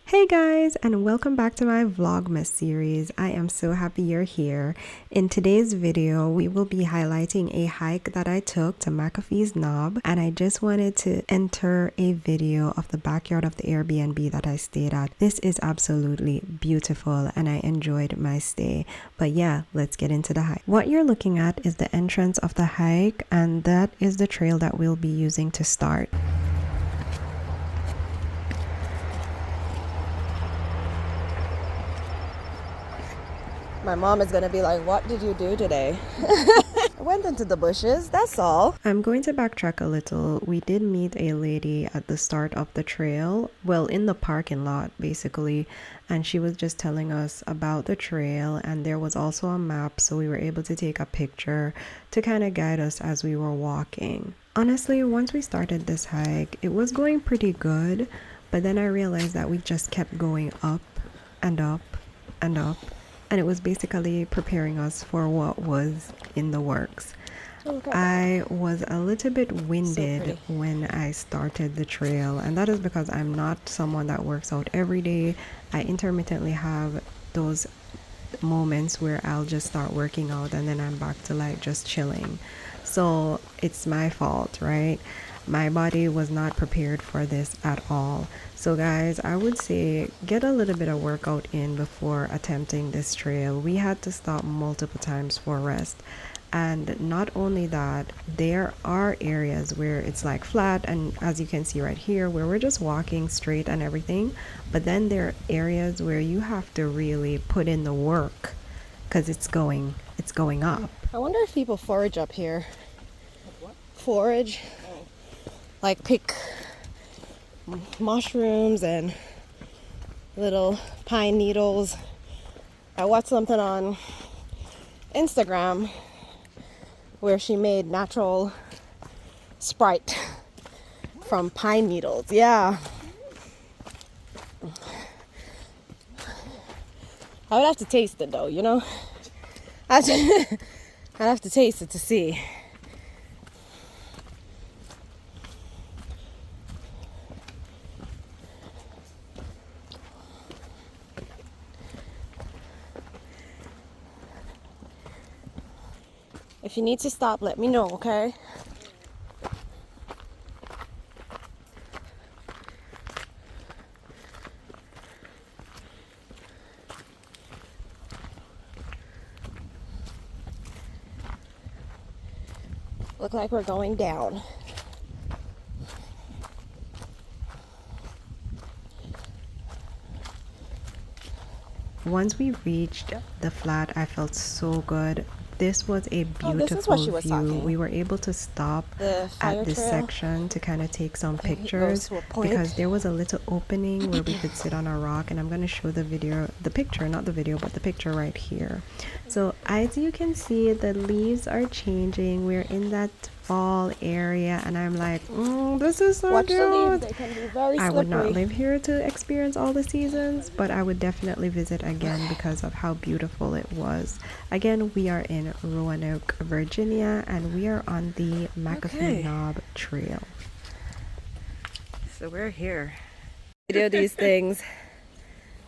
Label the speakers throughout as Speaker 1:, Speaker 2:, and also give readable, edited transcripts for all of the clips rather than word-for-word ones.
Speaker 1: Hey guys, and welcome back to my Vlogmas series. I am so happy you're here. In today's video, we will be highlighting a hike that I took to McAfee's Knob, and I just wanted to enter a video of the backyard of the Airbnb that I stayed at. This is absolutely beautiful and I enjoyed my stay. But yeah, let's get into the hike. What you're looking at is the entrance of the hike, and that is the trail that we'll be using to start. My mom is gonna be like, what did you do today? I went into the bushes, that's all. I'm going to backtrack a little. We did meet a lady at the start of the trail, well, in the parking lot basically, and she was just telling us about the trail, and there was also a map, so we were able to take a picture to kind of guide us as we were walking. Honestly, once we started this hike, it was going pretty good, but then I realized that we just kept going up and up and up. And it was basically preparing us for what was in the works. I was a little bit winded when I started the trail, and that is because I'm not someone that works out every day. I intermittently have those moments where I'll just start working out and then I'm back to like just chilling. So it's my fault, right? My body was not prepared for this at all. So guys, I would say get a little bit of workout in before attempting this trail. We had to stop multiple times for rest. And not only that, there are areas where it's like flat, and as you can see right here, where we're just walking straight and everything. But then there are areas where you have to really put in the work because it's going up. I wonder if people forage up here. Forage. Like pick mushrooms and little pine needles. I watched something on Instagram where she made natural Sprite from pine needles. Yeah. I would have to taste it though, you know? I'd have to taste it to see. If you need to stop, let me know, okay? Look like we're going down. Once we reached the flat, I felt so good. This was a beautiful view. We were able to stop at this section to kind of take some pictures because there was a little opening where we could sit on a rock, and I'm going to show the picture, not the video, but the picture right here. So as you can see, the leaves are changing. We're in that fall area, and I'm like, this is so cute. They can be very slippery. I would not live here to experience all the seasons, but I would definitely visit again because of how beautiful it was. Again, we are in Roanoke, Virginia, and we are on the McAfee Knob Trail. So we're here. I do these things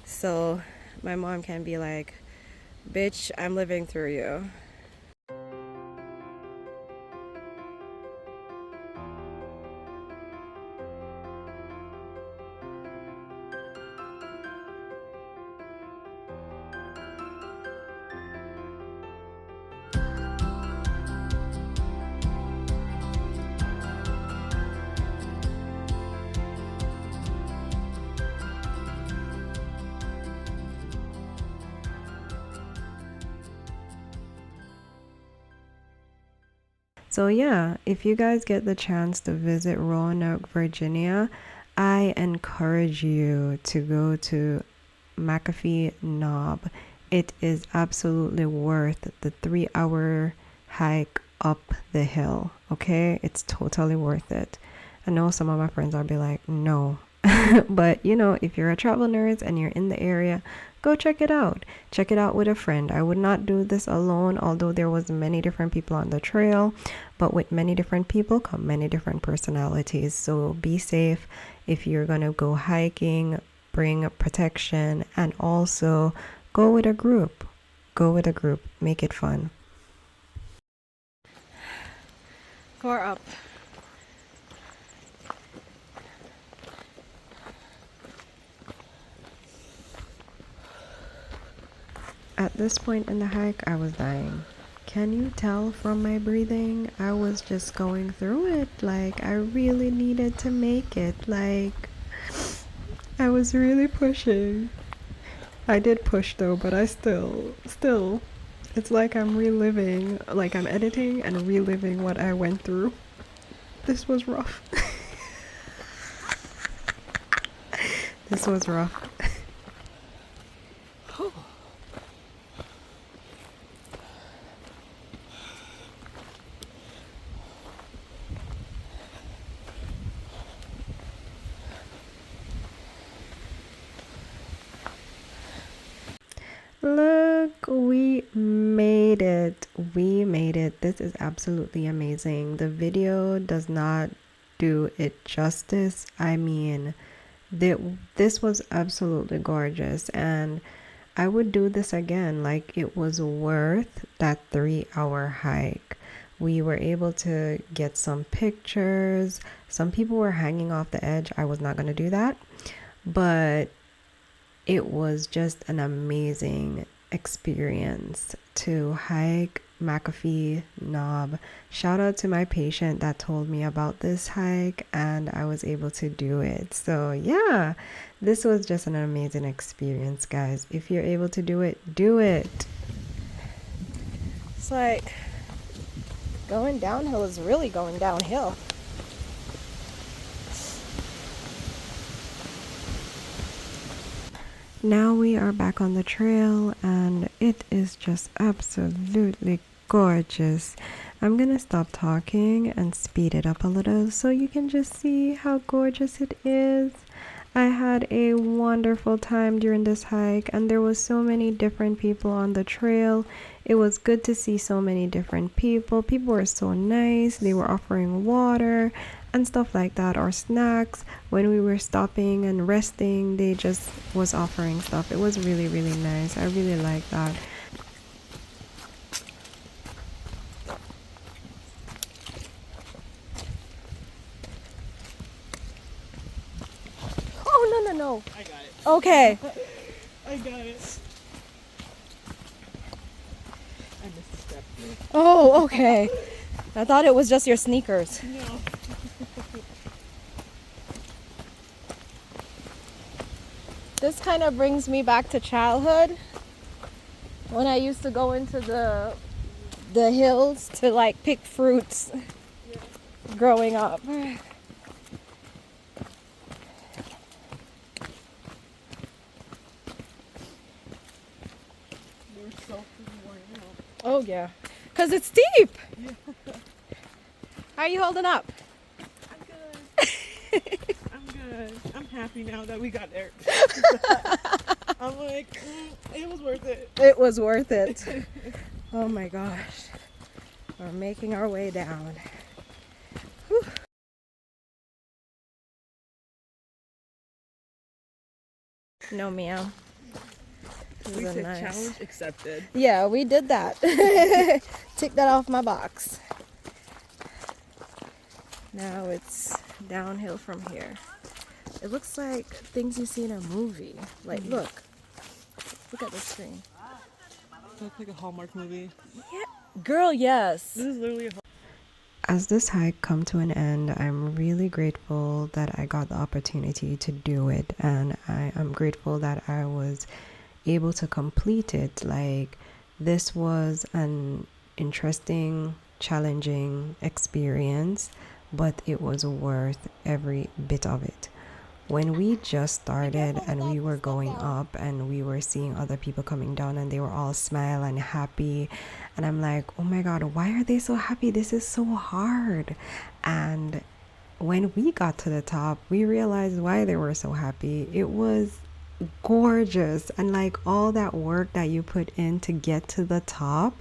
Speaker 1: so my mom can be like, bitch, I'm living through you. So yeah, if you guys get the chance to visit Roanoke, Virginia, I encourage you to go to McAfee Knob. It is absolutely worth the 3-hour hike up the hill, okay? It's totally worth it. I know some of my friends will be like, no. But you know, if you're a travel nerd and you're in the area, go check it out. Check it out with a friend. I would not do this alone, although there was many different people on the trail, but with many different people come many different personalities. So be safe if you're gonna go hiking. bring protection, and also go with a group. Go with a group, make it fun. 4 up. At this point in the hike, I was dying. Can you tell from my breathing? I was just going through it. Like, I really needed to make it. Like, I was really pushing. I did push though, but I still, it's like I'm reliving, like I'm editing and reliving what I went through. This was rough. This was rough. Look, we made it. We made it. This is absolutely amazing. The video does not do it justice. I mean, this was absolutely gorgeous, and I would do this again. Like, it was worth that 3-hour hike. We were able to get some pictures. Some people were hanging off the edge. I was not going to do that, but it was just an amazing experience to hike McAfee Knob. Shout out to my patient that told me about this hike, and I was able to do it. So yeah, this was just an amazing experience, guys. If you're able to do it, do it. It's like going downhill is really going downhill. Now we are back on the trail, and it is just absolutely gorgeous. I'm gonna stop talking and speed it up a little so you can just see how gorgeous it is. I had a wonderful time during this hike, and there was so many different people on the trail. It was good to see so many different people. People were so nice. They were offering water and stuff like that, or snacks. When we were stopping and resting, they just was offering stuff. It was really, really nice. I really like that. Oh, no.
Speaker 2: I got it.
Speaker 1: Okay.
Speaker 2: I got it. I misstepped.
Speaker 1: Oh, okay. I thought it was just your sneakers.
Speaker 2: No.
Speaker 1: This kind of brings me back to childhood, when I used to go into the hills to like pick fruits. Yeah. Growing up.
Speaker 2: You're so worn out.
Speaker 1: Oh yeah, because it's steep.
Speaker 2: Yeah.
Speaker 1: How are you holding up?
Speaker 2: I'm good. I'm good. I'm happy now that we got there. I'm like, it was worth it.
Speaker 1: It was worth it. Oh my gosh. We're making our way down. Whew. No, ma'am.
Speaker 2: We said challenge accepted.
Speaker 1: Yeah, we did that. Tick that off my box. Now it's downhill from here. It looks like things you see in a movie. Like, look at the screen.
Speaker 2: It looks like a Hallmark movie.
Speaker 1: Yeah, girl, yes.
Speaker 2: This is literally
Speaker 1: As this hike come to an end, I'm really grateful that I got the opportunity to do it, and I am grateful that I was able to complete it. Like, this was an interesting, challenging experience, but it was worth every bit of it. When we just started and we were going up and we were seeing other people coming down and they were all smile and happy, and I'm like, oh my god, why are they so happy? This is so hard. And when we got to the top, we realized why they were so happy. It was gorgeous, and like all that work that you put in to get to the top,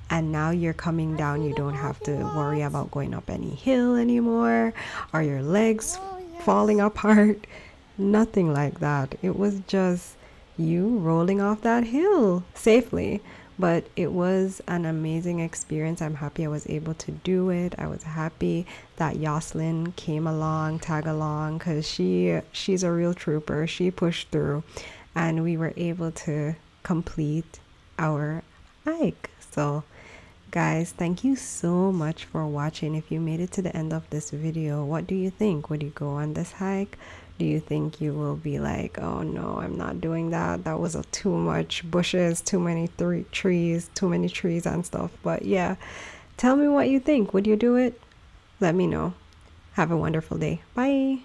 Speaker 1: and now you're coming down, you don't have to worry about going up any hill anymore or your legs falling apart. Nothing like that. It was just you rolling off that hill safely. But it was an amazing experience. I'm happy I was able to do it. I was happy that Yoslin came along, tag along, because she's a real trooper. She pushed through and we were able to complete our hike. So guys, thank you so much for watching. If you made it to the end of this video, what do you think? Would you go on this hike? Do you think you will be like, oh no, I'm not doing that, that was too much bushes, too many trees and stuff? But yeah, tell me what you think. Would you do it? Let me know. Have a wonderful day. Bye.